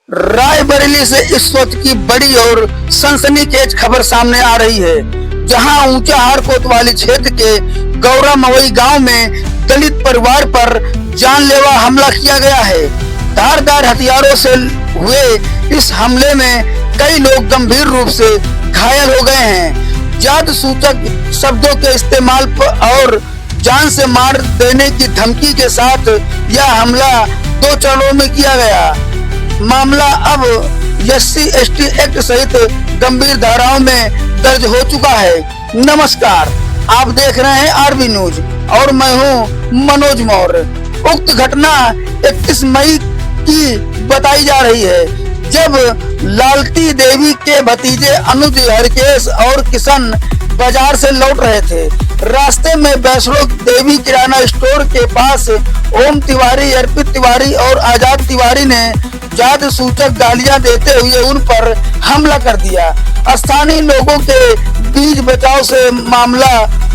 रायबरेली से इस वक्त की बड़ी और सनसनीखेज खबर सामने आ रही है, जहां ऊंचाहार कोतवाली क्षेत्र के गौरा मवई गांव में दलित परिवार पर जानलेवा हमला किया गया है। धारदार हथियारों से हुए इस हमले में कई लोग गंभीर रूप से घायल हो गए हैं। जात सूचक शब्दों के इस्तेमाल और जान से मार देने की धमकी के साथ यह हमला 2 चरणों में किया गया। मामला अब SC/ST एक्ट सहित गंभीर धाराओं में दर्ज हो चुका है। नमस्कार, आप देख रहे हैं RB न्यूज और मैं हूं मनोज मौर्य। उक्त घटना 31 मई की बताई जा रही है, जब लालती देवी के भतीजे अनुज हरकेश और किशन बाजार से लौट रहे थे। रास्ते में वैष्णो देवी किराना स्टोर के पास ओम तिवारी, अर्पित तिवारी और आजाद तिवारी ने जात सूचक गालियां देते हुए उन पर हमला कर दिया। स्थानीय लोगों के बीच बचाव से मामला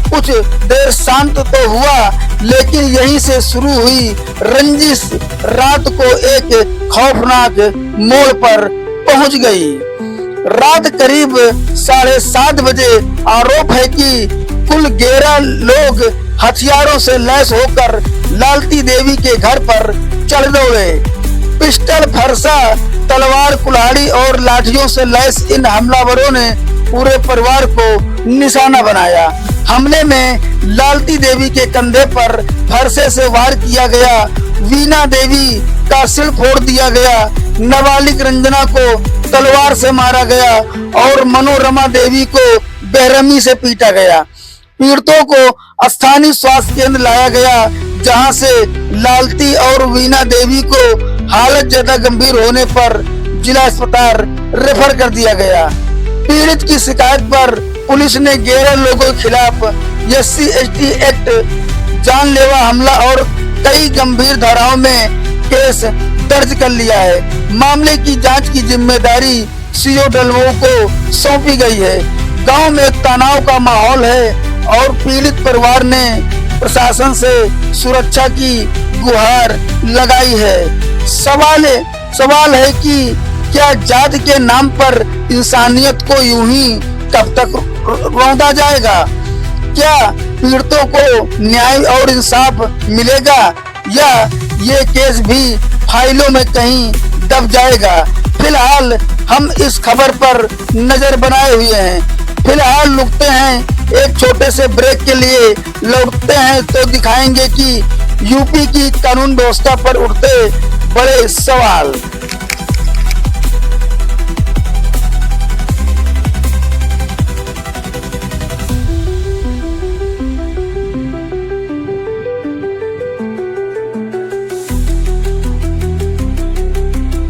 कुछ देर शांत तो हुआ, लेकिन यहीं से शुरू हुई रंजिश रात को एक खौफनाक मोड़ पर पहुंच गई। रात करीब 7:30 बजे आरोप है कि कुल 11 लोग हथियारों से लैस होकर लालती देवी के घर पर चढ़ दौड़े। पिस्टल, फरसा, तलवार, कुल्हाड़ी और लाठियों से लैस इन हमलावरों ने पूरे परिवार को निशाना बनाया। हमले में लालती देवी के कंधे पर फरसे से वार किया गया, वीना देवी का सिर फोड़ दिया गया, नाबालिग रंजना को तलवार से मारा गया और मनोरमा देवी को बेरहमी से पीटा गया। पीड़ितों को स्थानीय स्वास्थ्य केंद्र लाया गया, जहां से लालती और वीना देवी को हालत ज्यादा गंभीर होने पर जिला अस्पताल रेफर कर दिया गया। पीड़ित की शिकायत पर पुलिस ने 11 लोगों के खिलाफ SC/ST एक्ट, जानलेवा हमला और कई गंभीर धाराओं में केस दर्ज कर लिया है। मामले की जांच की जिम्मेदारी CO डलवो को सौंपी गई है। गांव में तनाव का माहौल है और पीड़ित परिवार ने प्रशासन से सुरक्षा की गुहार लगाई है। सवाल है कि क्या जात के नाम पर इंसानियत को यूं ही कब तक रौंदा जाएगा? क्या पीड़ितों को न्याय और इंसाफ मिलेगा या ये केस भी फाइलों में कहीं दब जाएगा? फिलहाल हम इस खबर पर नजर बनाए हुए हैं। फिलहाल रुकते हैं एक छोटे से ब्रेक के लिए। लौटते हैं तो दिखाएंगे कि यूपी की कानून व्यवस्था पर उठते बड़े सवाल।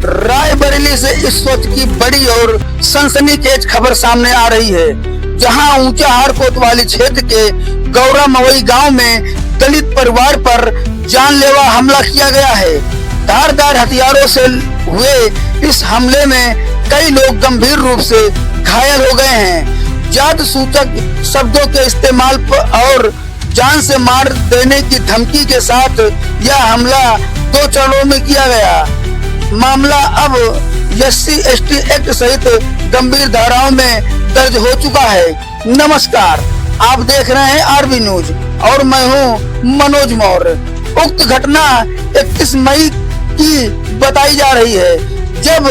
रायबरेली से इस वक्त की बड़ी और सनसनीखेज खबर सामने आ रही है, जहां ऊंचाहार कोतवाली क्षेत्र के गौरा मवई गांव में दलित परिवार पर जानलेवा हमला किया गया है। धारदार हथियारों से हुए इस हमले में कई लोग गंभीर रूप से घायल हो गए हैं। जात सूचक शब्दों के इस्तेमाल और जान से मार देने की धमकी के साथ यह हमला 2 चरणों में किया गया। मामला अब SC/ST एक्ट सहित गंभीर धाराओं में दर्ज हो चुका है। नमस्कार, आप देख रहे हैं RB न्यूज और मैं हूं मनोज मौर्य। उक्त घटना 31 मई की बताई जा रही है, जब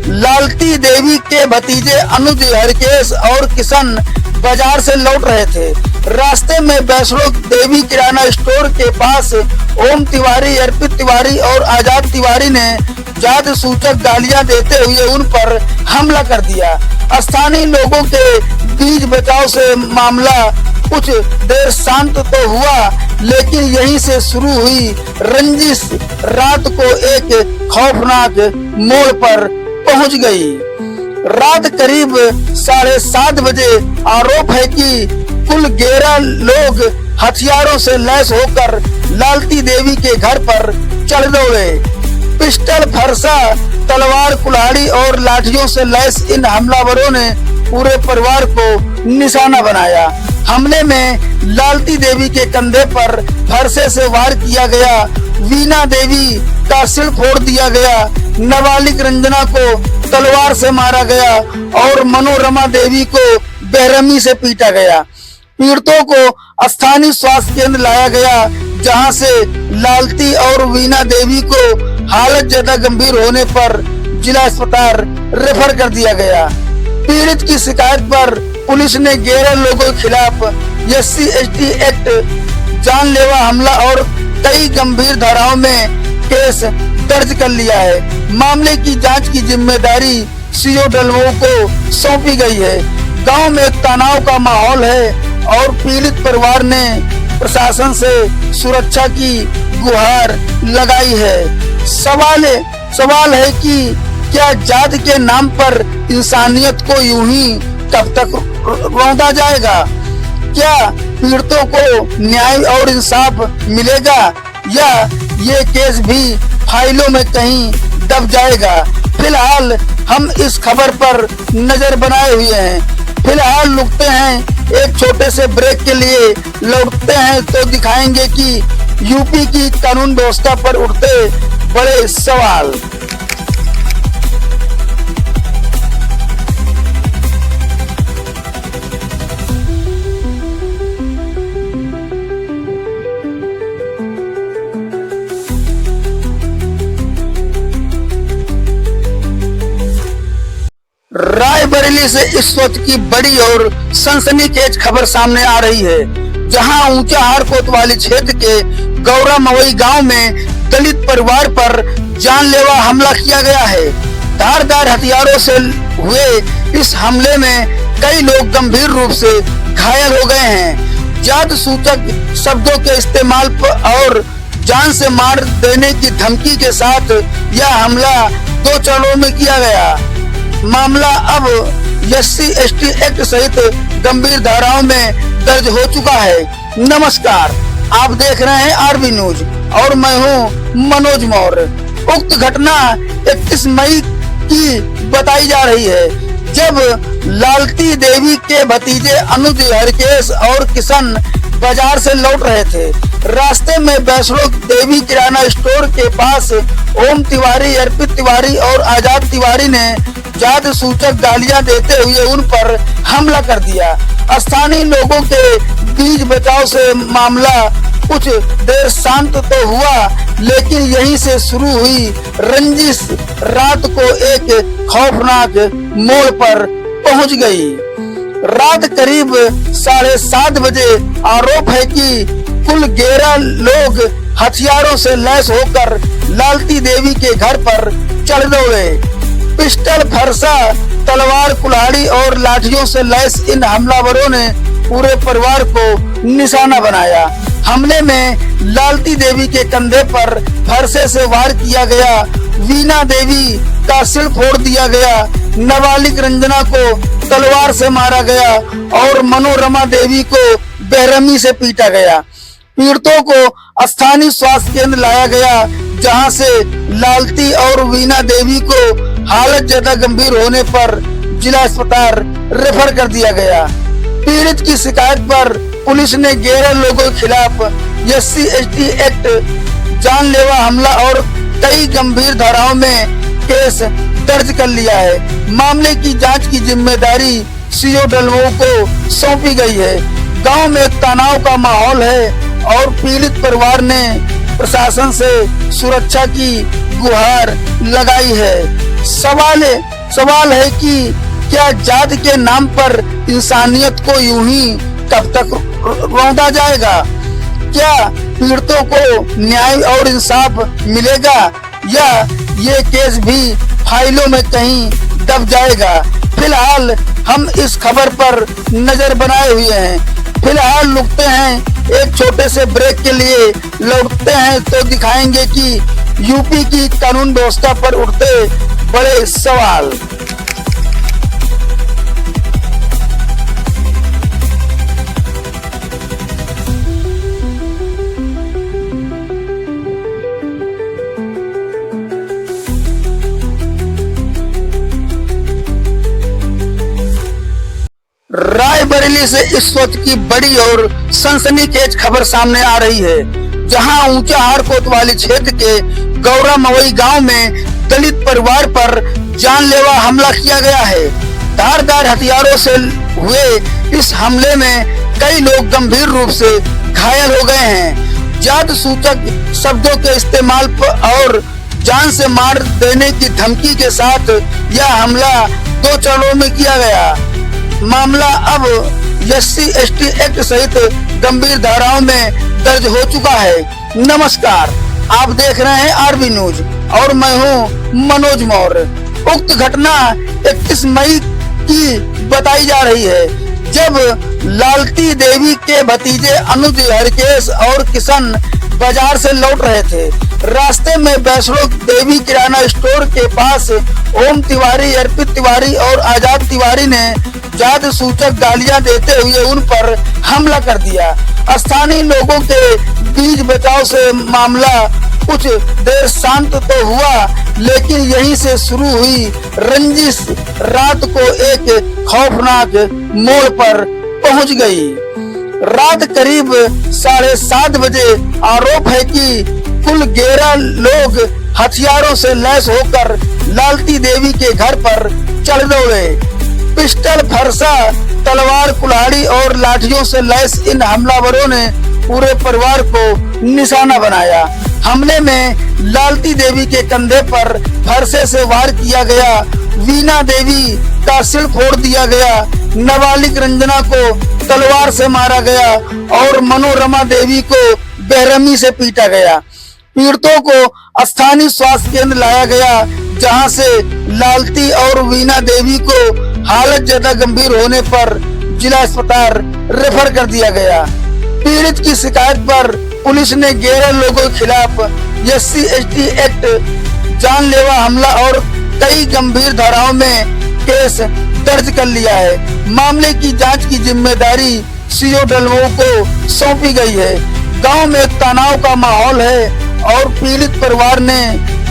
लालती देवी के भतीजे अनुज हरकेश और किशन बाजार से लौट रहे थे। रास्ते में वैष्णो देवी किराना स्टोर के पास ओम तिवारी, अर्पित तिवारी और आजाद तिवारी ने जात सूचक गालियां देते हुए उन पर हमला कर दिया। स्थानीय लोगों के बीच बचाव से मामला कुछ देर शांत तो हुआ, लेकिन यहीं से शुरू हुई रंजिश रात को एक खौफनाक मोड़ पर पहुंच गई। रात करीब 7:30 बजे आरोप है कि कुल 11 लोग हथियारों से लैस होकर लालती देवी के घर पर चढ़ दौड़े। पिस्टल, फरसा, तलवार, कुल्हाड़ी और लाठियों से लैस इन हमलावरों ने पूरे परिवार को निशाना बनाया। हमले में लालती देवी के कंधे पर फरसे से वार किया गया, वीना देवी का सिर फोड़ दिया गया, नाबालिग रंजना को तलवार से मारा गया और मनोरमा देवी को बेरहमी से पीटा गया। पीड़ितों को स्थानीय स्वास्थ्य केंद्र लाया गया, जहां से लालती और वीना देवी को हालत ज्यादा गंभीर होने पर जिला अस्पताल रेफर कर दिया गया। पीड़ित की शिकायत पर पुलिस ने 11 लोगों के खिलाफ SC/ST एक्ट, जानलेवा हमला और कई गंभीर धाराओं में केस दर्ज कर लिया है। मामले की जांच की जिम्मेदारी CO डलमऊ को सौंपी गई है। गांव में तनाव का माहौल है और पीड़ित परिवार ने प्रशासन से सुरक्षा की गुहार लगाई है। सवाल है कि क्या जाति के नाम पर इंसानियत को यूं ही कब तक रौंदा जाएगा? क्या पीड़ितों को न्याय और इंसाफ मिलेगा या ये केस भी फाइलों में कहीं दब जाएगा? फिलहाल हम इस खबर पर नजर बनाए हुए हैं। फिलहाल रुकते हैं एक छोटे से ब्रेक के लिए, लौटते हैं तो दिखाएंगे कि यूपी की कानून व्यवस्था पर उठते बड़े सवाल। रायबरेली से इस वक्त की बड़ी और सनसनीखेज खबर सामने आ रही है, जहां ऊंचाहार कोतवाली क्षेत्र के गौरा मवई गांव में दलित परिवार पर जानलेवा हमला किया गया है। धारदार हथियारों से हुए इस हमले में कई लोग गंभीर रूप से घायल हो गए हैं। जात सूचक शब्दों के इस्तेमाल और जान से मार देने की धमकी के साथ यह हमला 2 चरणों में किया गया। मामला अब SC/ST एक्ट सहित गंभीर धाराओं में दर्ज हो चुका है। नमस्कार, आप देख रहे हैं RB न्यूज और मैं हूं मनोज मौर्य। उक्त घटना 31 मई की बताई जा रही है, जब लालती देवी के भतीजे अनुज, हरकेश और किशन बाजार से लौट रहे थे। रास्ते में वैष्णो देवी किराना स्टोर के पास ओम तिवारी, अर्पित तिवारी और आजाद तिवारी ने जात सूचक गालियां देते हुए उन पर हमला कर दिया। स्थानीय लोगों के बीच बचाव से मामला कुछ देर शांत तो हुआ, लेकिन यहीं से शुरू हुई रंजिश रात को एक खौफनाक मोड़ पर पहुंच गई। रात करीब 7:30 बजे आरोप है कि कुल 11 लोग हथियारों से लैस होकर लालती देवी के घर पर चढ़ दौड़े। पिस्टल, फरसा, तलवार, कुल्हाड़ी और लाठियों से लैस इन हमलावरों ने पूरे परिवार को निशाना बनाया। हमले में लालती देवी के कंधे पर फरसे से वार किया गया, वीना देवी का सिर फोड़ दिया गया, नाबालिग रंजना को तलवार से मारा गया और मनोरमा देवी को बेरहमी से पीटा गया। पीड़ितों को स्थानीय स्वास्थ्य केंद्र लाया गया, जहां से लालती और वीना देवी को हालत ज्यादा गंभीर होने पर जिला अस्पताल रेफर कर दिया गया। पीड़ित की शिकायत पर पुलिस ने 11 लोगों के खिलाफ SC/ST एक्ट, जानलेवा हमला और कई गंभीर धाराओं में केस दर्ज कर लिया है। मामले की जांच की जिम्मेदारी CO डलमऊ को सौंपी गई है। गांव में तनाव का माहौल है और पीड़ित परिवार ने प्रशासन से सुरक्षा की गुहार लगाई है। सवाल है कि क्या जाति के नाम पर इंसानियत को यूं ही कब तक रौंदा जाएगा? क्या पीड़ितों को न्याय और इंसाफ मिलेगा या ये केस भी फाइलों में कहीं दब जाएगा? फिलहाल हम इस खबर पर नजर बनाए हुए हैं। फिलहाल रुकते हैं एक छोटे से ब्रेक के लिए, लौटते हैं तो दिखाएंगे कि यूपी की कानून व्यवस्था पर उठते बड़े सवाल। रायबरेली से इस वक्त की बड़ी और सनसनीखेज खबर सामने आ रही है, जहां ऊंचाहार कोतवाली क्षेत्र के गौरा मवई गांव में दलित परिवार पर जानलेवा हमला किया गया है। धारदार हथियारों से हुए इस हमले में कई लोग गंभीर रूप से घायल हो गए हैं। जात सूचक शब्दों के इस्तेमाल और जान से मार देने की धमकी के साथ यह हमला 2 चरणों में किया गया। मामला अब SC/ST एक्ट सहित गंभीर धाराओं में दर्ज हो चुका है। नमस्कार, आप देख रहे हैं RB न्यूज और मैं हूं मनोज मौर्य। उक्त घटना 31 मई की बताई जा रही है, जब लालती देवी के भतीजे अनुज हरकेश और किशन बाजार से लौट रहे थे। रास्ते में वैष्णो देवी किराना स्टोर के पास ओम तिवारी, अर्पित तिवारी और आजाद तिवारी ने जात सूचक गालियां देते हुए उन पर हमला कर दिया। स्थानीय लोगों के बीच बचाव से मामला कुछ देर शांत तो हुआ, लेकिन यहीं से शुरू हुई रंजिश रात को एक खौफनाक मोड़ पर पहुंच गई। रात करीब 7:30 बजे आरोप है कि कुल 11 लोग हथियारों से लैस होकर लालती देवी के घर पर चढ़ दौड़े। पिस्टल, फरसा, तलवार, कुल्हाड़ी और लाठियों से लैस इन हमलावरों ने पूरे परिवार को निशाना बनाया। हमले में लालती देवी के कंधे पर फरसे से वार किया गया, वीना देवी का सिर फोड़ दिया गया, नाबालिग रंजना को तलवार से मारा गया और मनोरमा देवी को बेरहमी से पीटा गया। पीड़ितों को स्थानीय स्वास्थ्य केंद्र लाया गया, जहां से लालती और वीना देवी को हालत ज्यादा गंभीर होने पर जिला अस्पताल रेफर कर दिया गया। पीड़ित की शिकायत पर पुलिस ने 11 लोगों के खिलाफ SC/ST एक्ट, जानलेवा हमला और कई गंभीर धाराओं में केस दर्ज कर लिया है। मामले की जांच की जिम्मेदारी CO डलवो को सौंपी गई है। गांव में तनाव का माहौल है और पीड़ित परिवार ने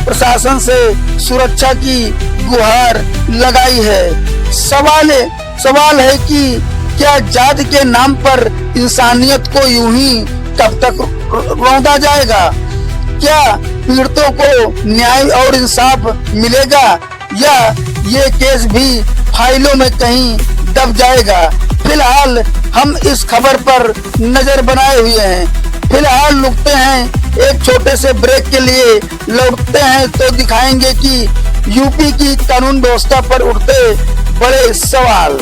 प्रशासन से सुरक्षा की गुहार लगाई है। सवाल है कि क्या जात के नाम पर इंसानियत को यूं ही कब तक रौंदा जाएगा? क्या पीड़ितों को न्याय और इंसाफ मिलेगा या ये केस भी फाइलों में कहीं दब जाएगा? फिलहाल हम इस खबर पर नजर बनाए हुए हैं। फिलहाल रुकते हैं एक छोटे से ब्रेक के लिए, लौटते हैं तो दिखाएंगे कि यूपी की कानून व्यवस्था पर उठते बड़े सवाल।